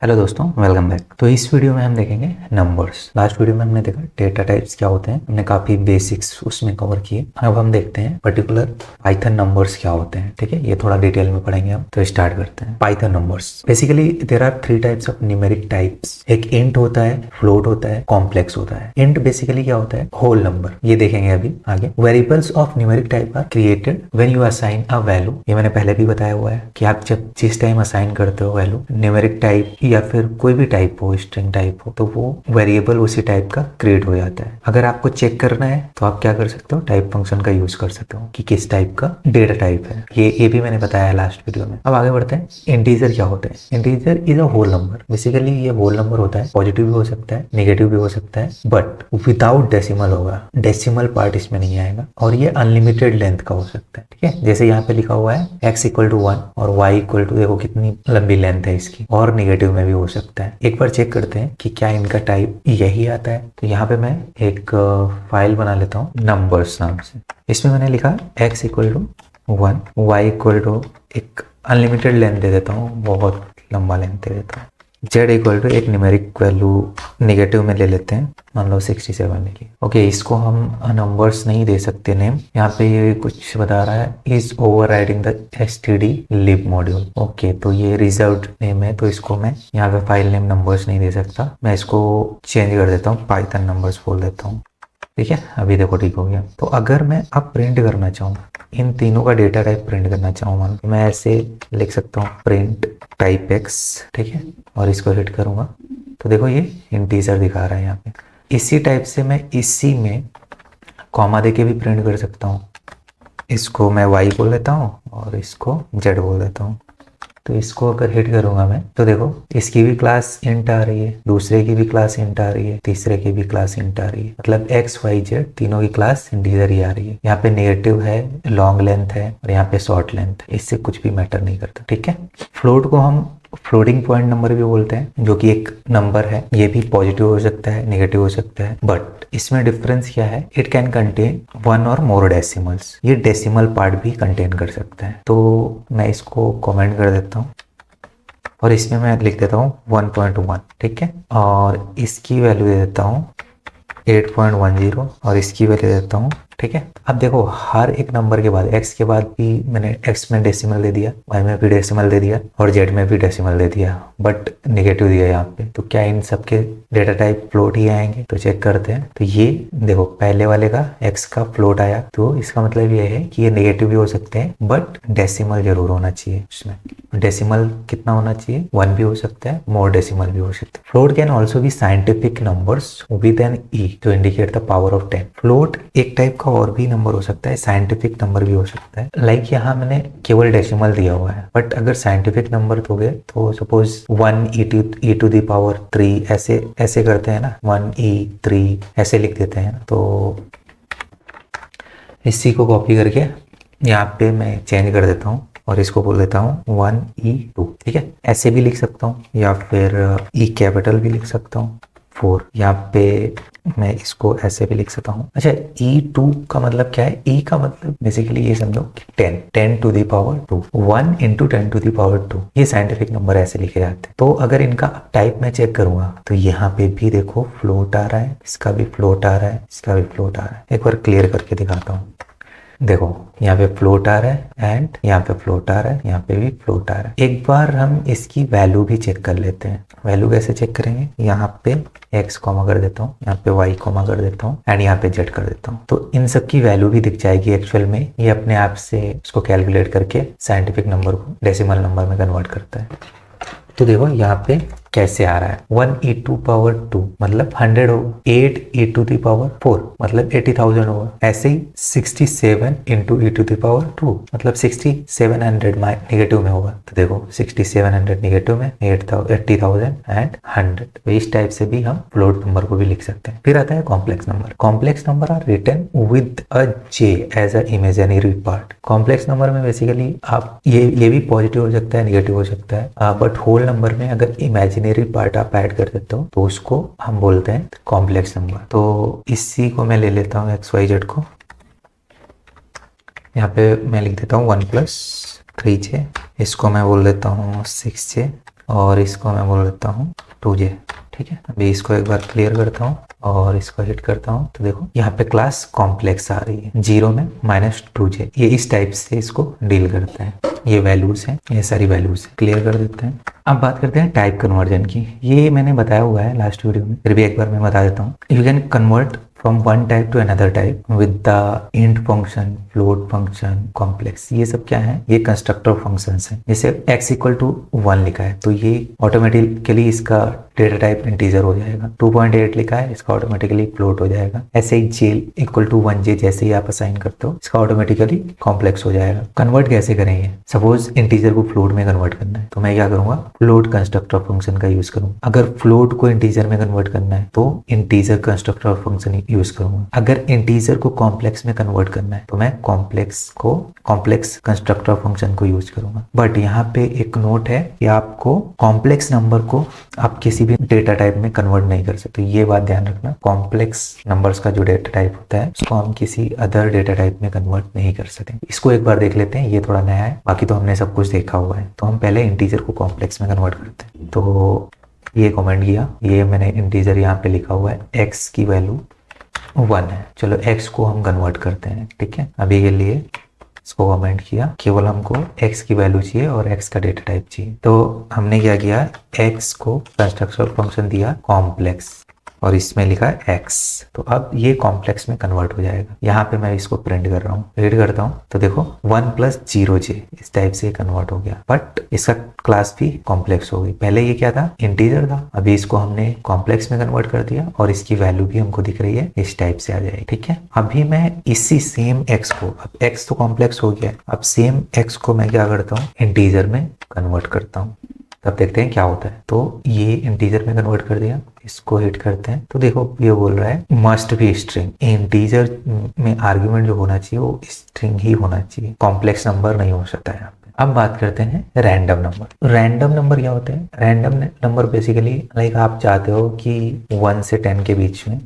Hello दोस्तों, welcome back. तो इस वीडियो में हम देखेंगे नंबर्स। लास्ट वीडियो में हमने देखा डेटा टाइप्स क्या होते हैं, हमने काफी बेसिक्स उसमें कवर किए। अब हम देखते हैं पर्टिकुलर पाइथन नंबर्स क्या होते हैं। ठीक है, ये थोड़ा डिटेल में पढ़ेंगे हम। तो स्टार्ट करते हैं। Python numbers basically there are three types of numeric types. एक इंट होता है, फ्लोट होता है, कॉम्प्लेक्स होता है। इंट बेसिकली क्या होता है? Whole number. ये देखेंगे अभी आगे। Variables of numeric type are created when you assign a value. ये मैंने पहले भी बताया हुआ है कि आप जब जिस टाइम असाइन करते हो वैल्यू न्यूमेरिक टाइप या फिर कोई भी टाइप हो, स्ट्रिंग टाइप हो, तो वो वेरिएबल उसी टाइप का क्रिएट हो जाता है। अगर आपको चेक करना है तो आप क्या कर सकते हो? टाइप फंक्शन का यूज कर सकते हो कि किस टाइप का डेटा टाइप है। ये भी मैंने बताया है लास्ट वीडियो में। अब आगे बढ़ते हैं। इंटीजर क्या होते हैं? Integer is a whole number. Basically ये होल नंबर होता है, पॉजिटिव भी हो सकता है, नेगेटिव भी हो सकता है, बट विदाउट डेसिमल होगा। डेसिमल पार्ट इसमें नहीं आएगा और ये अनलिमिटेड लेंथ का हो सकता है। ठीक है, जैसे यहाँ पे लिखा हुआ है x इक्वल टू 1 और y इक्वल टू, देखो कितनी लंबी लेंथ है इसकी। और निगेटिव में भी हो सकता है। एक बार चेक करते हैं कि क्या इनका टाइप यही आता है। तो यहाँ पे मैं एक फाइल बना लेता हूँ नंबर्स नाम से। इसमें मैंने लिखा x equal to 1, y equal to एक अनलिमिटेड लेंथ दे देता हूँ, बहुत लंबा लेंथ दे देता हूँ। z इक्वल टू एक न्यूमेरिक वैल्यू निगेटिव में ले लेते हैं, मान लो 67 लिखिए। ओके, इसको हम नंबर्स नहीं दे सकते नेम। यहाँ पे ये कुछ बता रहा है is over riding the std lib module. Okay, तो ये रिजर्व्ड नेम है, तो इसको मैं यहाँ पे फाइल नेम नंबर्स नहीं दे सकता। मैं इसको चेंज कर देता हूँ, पाइथन नंबर्स बोल देता हूँ। ठीक है, अभी देखो ठीक हो गया। तो अगर मैं अब प्रिंट करना चाहूँ, इन तीनों का डेटा टाइप प्रिंट करना चाहूँ, मान लो मैं ऐसे लिख सकता हूँ प्रिंट टाइप एक्स। ठीक है, और इसको हिट करूँगा तो देखो ये इंटीजर दिखा रहा है यहाँ पे। इसी टाइप से मैं इसी में कॉमा दे के भी प्रिंट कर सकता हूँ। इसको मैं y बोल देता हूँ और इसको z बोल देता हूँ। तो इसको अगर हिट करूंगा मैं तो देखो इसकी भी क्लास इंट आ रही है, दूसरे की भी क्लास इंट आ रही है, तीसरे की भी क्लास इंट आ रही है। मतलब एक्स वाई जेड तीनों की क्लास इंटीजर ही आ रही है। यहाँ पे नेगेटिव है, लॉन्ग लेंथ है और यहाँ पे शॉर्ट लेंथ है। इससे कुछ भी मैटर नहीं करता। ठीक है, फ्लोट को हम फ्लोटिंग पॉइंट नंबर भी बोलते हैं, जो कि एक नंबर है। ये भी पॉजिटिव हो सकता है, नेगेटिव हो सकता है, बट इसमें डिफरेंस क्या है? इट कैन कंटेन वन और मोर डेसिमल्स। ये डेसिमल पार्ट भी कंटेन कर सकता है। तो मैं इसको कमेंट कर देता हूँ और इसमें मैं लिख देता हूँ 1.1। ठीक है, और इसकी वैल्यू दे देता हूँ 8.10 और इसकी वैल्यू दे देता हूँ। ठीक है, अब देखो हर एक नंबर के बाद x के बाद भी मैंने x में डेसिमल दे दिया, y में भी डेसिमल दे दिया और z में भी डेसिमल दे दिया, बट नेगेटिव दिया यहाँ पे। तो क्या इन सबके डेटा टाइप फ्लोट ही आएंगे? तो चेक करते हैं। तो ये देखो पहले वाले का x का फ्लोट आया, तो इसका मतलब ये है कि ये नेगेटिव भी हो सकते हैं, बट डेसिमल जरूर होना चाहिए। इसमें डेसिमल कितना होना चाहिए? 1 भी हो सकता है, मोर डेसिमल भी हो सकता है। Float can also be scientific numbers with an E to indicate the power of 10। Float एक टाइप का और भी नंबर हो सकता है, साइंटिफिक नंबर भी हो सकता है। लाइक यहाँ मैंने केवल डेसिमल दिया हुआ है, बट अगर साइंटिफिक नंबर दोगे तो suppose 1 e to the power 3 ऐसे ऐसे करते हैं ना, 1e3 ऐसे लिख देते हैं। तो इसी को कॉपी करके यहाँ पे मैं चेंज कर देता हूँ और इसको बोल देता हूँ 1e2। ठीक है, ऐसे भी लिख सकता हूँ या फिर ई कैपिटल भी लिख सकता हूँ 4। यहाँ पे मैं इसको ऐसे भी लिख सकता हूँ। अच्छा, e2 का मतलब क्या है? e का मतलब बेसिकली ये समझो कि 10 to the power 2, 1 into 10 to the power 2। ये साइंटिफिक नंबर ऐसे लिखे जाते हैं। तो अगर इनका टाइप मैं चेक करूंगा तो यहाँ पे भी देखो फ्लोट आ रहा है, इसका भी फ्लोट आ रहा है, इसका भी फ्लोट आ रहा है। एक बार क्लियर करके दिखाता हूँ। देखो यहाँ पे फ्लोट आ रहा है एंड यहाँ पे फ्लोट आ रहा है, यहाँ पे भी फ्लोट आ रहा है। एक बार हम इसकी वैल्यू भी चेक कर लेते हैं। वैल्यू कैसे चेक करेंगे? यहाँ पे x कॉमा कर देता हूँ, यहाँ पे y कॉमा कर देता हूँ एंड यहाँ पे z कर देता हूँ। तो इन सब की वैल्यू भी दिख जाएगी एक्चुअल में। ये अपने आप से इसको कैलकुलेट करके साइंटिफिक नंबर को डेसिमल नंबर में कन्वर्ट करता है। तो देखो यहाँ पे कैसे आ रहा है, 1e2 पावर 2 मतलब 100 होगा, 8e टू द पावर 4 मतलब 80,000 होगा। ऐसे ही 67 into e to the power 2 मतलब 6700 नेगेटिव में होगा। तो देखो 6700 नेगेटिव में, 80,000 एंड 100। तो इस टाइप से भी हम फ्लोट नंबर को भी लिख सकते हैं। फिर आता है complex number. Complex number are written with a j as a imaginary part. Complex number में बेसिकली आप ये भी पॉजिटिव हो सकता है, नेगेटिव हो सकता है, बट होल नंबर में अगर इमेजिनरी पार्ट आप ऐड कर देते हो तो उसको हम बोलते हैं कॉम्प्लेक्स नंबर। तो इसी को मैं ले लेता हूँ एक्स वाई जेड को, यहाँ पे मैं लिख देता हूँ 1 + 3j। इसको मैं बोल देता हूँ 6j और इसको मैं बोल देता हूँ 2j। ठीक है, अभी इसको एक बार क्लियर करता हूँ और इसको हिट करता हूँ तो देखो यहाँ पे क्लास कॉम्प्लेक्स आ रही है 0 में -2j। ये इस टाइप से इसको डील करता है। ये वैल्यूज हैं, ये सारी वैल्यूज हैं। क्लियर कर देते हैं। अब बात करते हैं टाइप कन्वर्जन की। ये मैंने बताया हुआ है लास्ट वीडियो में, फिर भी एक बार मैं बता देता हूँ। You can convert from one type two another type with the int function, float function, complex. ये सब क्या है? ये कंस्ट्रक्टर फंक्शंस हैं। जैसे x इक्वल टू 1 लिखा है तो ये ऑटोमेटिकली इसका डेटा टाइप इंटीजर हो जाएगा। 2.8 लिखा है, इसका ऑटोमेटिकली फ्लोट हो जाएगा। ऐसे ही j इक्वल टू 1j जैसे ही आप असाइन करते हो इसका ऑटोमेटिकली कॉम्प्लेक्स हो जाएगा। कन्वर्ट कैसे करेंगे? सपोज इंटीजर को फ्लोट में कन्वर्ट करना है तो मैं क्या करूंगा? फ्लोट कंस्ट्रक्टर फंक्शन का यूज करूंगा। अगर फ्लोट को इंटीजर में कन्वर्ट करना है तो इंटीजर कंस्ट्रक्टर फंक्शन यूज करूंगा। अगर इंटीजर को कॉम्प्लेक्स में कन्वर्ट करना है तो मैं कॉम्प्लेक्स कंस्ट्रक्टर फंक्शन को यूज करूंगा। बट यहाँ पे एक नोट है कि आपको कॉम्प्लेक्स नंबर को आप किसी भी डेटा टाइप में कन्वर्ट नहीं कर सकते। ये बात ध्यान रखना, कॉम्प्लेक्स नंबर्स का जो डेटा टाइप होता है उसको हम किसी अदर डेटा टाइप में कन्वर्ट नहीं कर सकते। इसको एक बार देख लेते हैं, ये थोड़ा नया है, बाकी तो हमने सब कुछ देखा हुआ है। तो हम पहले इंटीजर को कॉम्प्लेक्स में कन्वर्ट करते हैं। तो ये कमेंट किया, ये मैंने इंटीजर यहाँ पे लिखा हुआ है, x की वैल्यू 1 है। चलो x को हम कन्वर्ट करते हैं। ठीक है, अभी के लिए इसको कमेंट किया, केवल हमको x की वैल्यू चाहिए और x का डेटा टाइप चाहिए। तो हमने क्या किया, x को कंस्ट्रक्टर फंक्शन दिया कॉम्प्लेक्स और इसमें लिखा है x। तो अब ये कॉम्प्लेक्स में कन्वर्ट हो जाएगा। यहाँ पे मैं इसको प्रिंट कर रहा हूँ, रीड करता हूँ तो देखो 1 + 0j इस टाइप से कन्वर्ट हो गया। बट इसका क्लास भी कॉम्प्लेक्स हो गई। पहले ये क्या था? इंटीजर था, अभी इसको हमने कॉम्प्लेक्स में कन्वर्ट कर दिया और इसकी वैल्यू भी हमको दिख रही है, इस टाइप से आ जाएगी। ठीक है, अभी मैं इसी सेम x को, अब x तो कॉम्प्लेक्स हो गया, अब सेम x को मैं क्या करता हूँ? इंटीजर में कन्वर्ट करता हूँ। तब देखते हैं क्या होता है। तो ये इंटीजर में कन्वर्ट कर दिया, इसको हिट करते हैं तो देखो ये बोल रहा है मस्ट बी स्ट्रिंग। इंटीजर में आर्ग्यूमेंट जो होना चाहिए वो स्ट्रिंग ही होना चाहिए, कॉम्प्लेक्स नंबर नहीं हो सकता है। अब बात करते हैं रैंडम नंबर। रैंडम नंबर क्या होते हैं? रैंडम नंबर बेसिकली लाइक आप चाहते हो कि 1 से 10 के बीच में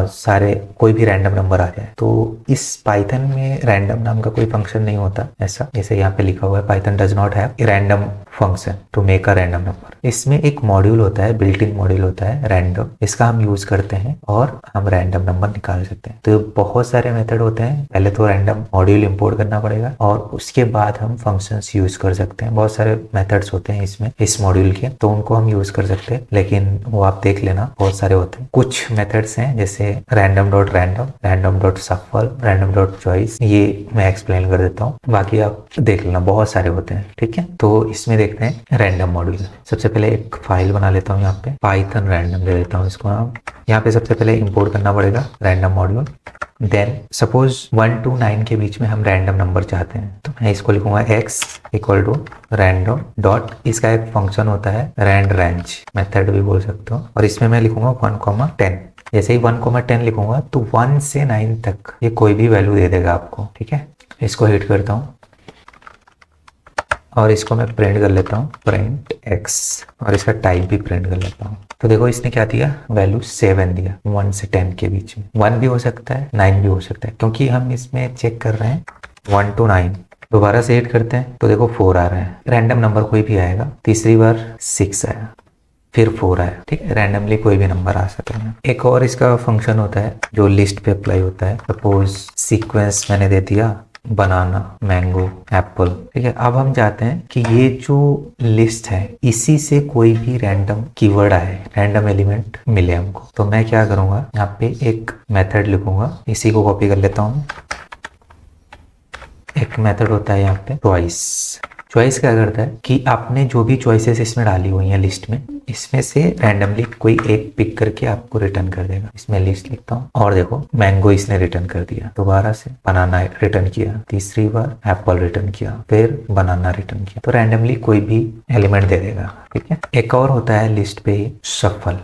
सारे कोई भी रैंडम नंबर आ जाए। तो इस पाइथन में रैंडम नाम का कोई फंक्शन नहीं होता ऐसा, जैसे यहाँ पे लिखा हुआ है Python does not have random function to make a random number. इसमें एक मॉड्यूल होता है, बिल्ट इन मॉड्यूल होता है रैंडम, इसका हम यूज करते हैं और हम रैंडम नंबर निकाल सकते हैं। तो बहुत सारे मेथड होते हैं, पहले तो रैंडम मॉड्यूल इंपोर्ट करना पड़ेगा और उसके बाद हम फंक्शंस यूज कर सकते हैं। बहुत सारे मेथड्स होते हैं इसमें, इस मॉड्यूल के, तो उनको हम यूज कर सकते हैं, लेकिन वो आप देख लेना, बहुत सारे होते हैं। कुछ मेथड्स हैं जैसे random.random, random.shuffle, random.choice, ये मैं एक्सप्लेन कर देता हूँ, बाकी आप देख लेना, बहुत सारे होते हैं। ठीक है, तो इसमें देखते हैं रैंडम मॉड्यूल। सबसे पहले एक फाइल बना लेता हूँ, यहाँ पे पाइथन रैंडम दे देता हूँ इसको नाम। यहाँ पे सबसे पहले इंपोर्ट करना पड़ेगा random module. Then suppose 1 to 9 के बीच में हम रैंडम नंबर चाहते हैं तो मैं इसको लिखूंगा x equal to random dot, इसका एक फंक्शन होता है रैंड रेंज, मेथड भी बोल सकते हो, और इसमें मैं लिखूंगा 1,10। जैसे ही 1,10 लिखूंगा तो 1 से 9 तक ये कोई भी वैल्यू दे देगा आपको। ठीक है, इसको हिट करता हूँ और इसको मैं प्रिंट कर लेता हूँ, प्रिंट x, और इसका टाइप भी प्रिंट कर लेता हूँ। तो देखो इसने क्या दिया, वैल्यू 7 दिया 1 से 10 के बीच में। 1 भी हो सकता है, 9 भी हो सकता है, क्योंकि हम इसमें चेक कर रहे हैं 1 to 9। दोबारा से हिट करते हैं तो देखो 4 आ रहा है, रैंडम नंबर कोई भी आएगा। तीसरी बार 6 आया, फिर 4 आया। ठीक है, रैंडमली कोई भी नंबर आ सकता है। एक और इसका फंक्शन होता है जो लिस्ट पे अप्लाई होता है। सपोज सीक्वेंस मैंने दे दिया बनाना, मैंगो, एप्पल। ठीक है, अब हम चाहते हैं कि ये जो लिस्ट है इसी से कोई भी रैंडम कीवर्ड आए, रैंडम एलिमेंट मिले हमको। तो मैं क्या करूंगा, यहाँ पे एक मेथड लिखूंगा, इसी को कॉपी कर लेता हूँ। एक मेथड होता है यहाँ पे चॉइस क्या करता है कि आपने जो भी चॉइसेस इसमें डाली हुई हैं लिस्ट में, इसमें से रैंडमली कोई एक पिक करके आपको रिटर्न कर देगा। इसमें लिस्ट लिखता हूँ और देखो मैंगो इसने रिटर्न कर दिया, दोबारा से बनाना रिटर्न किया, तीसरी बार एप्पल रिटर्न किया, फिर बनाना रिटर्न किया। तो रैंडमली कोई भी एलिमेंट दे देगा। ठीक है, एक और होता है लिस्ट पे ही शफल।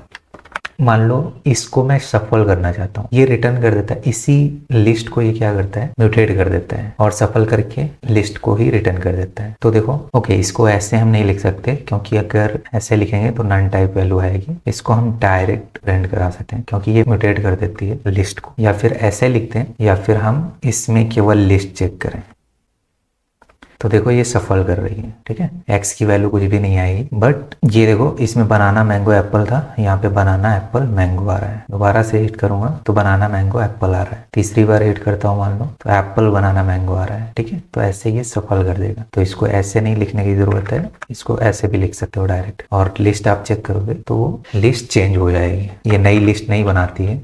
मान लो इसको मैं सफल करना चाहता हूँ, ये रिटर्न कर देता है, इसी लिस्ट को ये क्या करता है, म्यूटेट कर देता है और सफल करके लिस्ट को ही रिटर्न कर देता है। तो देखो ओके, इसको ऐसे हम नहीं लिख सकते क्योंकि अगर ऐसे लिखेंगे तो नन टाइप वैल्यू आएगी। इसको हम डायरेक्ट प्रिंट करा सकते हैं क्योंकि ये म्यूटेट कर देती है लिस्ट को, या फिर ऐसे लिखते हैं, या फिर हम इसमें केवल लिस्ट चेक करें। तो देखो ये सफल कर रही है, ठीक है। एक्स की वैल्यू कुछ भी नहीं आएगी, बट ये देखो इसमें बनाना मैंगो एप्पल था, यहाँ पे बनाना एप्पल मैंगो आ रहा है। दोबारा से हिट करूंगा तो बनाना मैंगो एप्पल आ रहा है। तीसरी बार हिट करता हूँ मान लो तो एप्पल बनाना मैंगो आ रहा है, ठीक है। तो ऐसे ये सफल कर देगा। तो इसको ऐसे नहीं लिखने की जरूरत है, इसको ऐसे भी लिख सकते हो डायरेक्ट, और लिस्ट आप चेक करोगे तो वो लिस्ट चेंज हो जाएगी, ये नई लिस्ट नहीं बनाती है,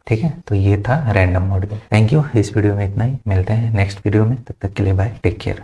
ठीक है। तो ये था रैंडम मॉड्यूल। थैंक यू, इस वीडियो में इतना ही, मिलते हैं नेक्स्ट वीडियो में, तब तक के लिए बाय, टेक केयर।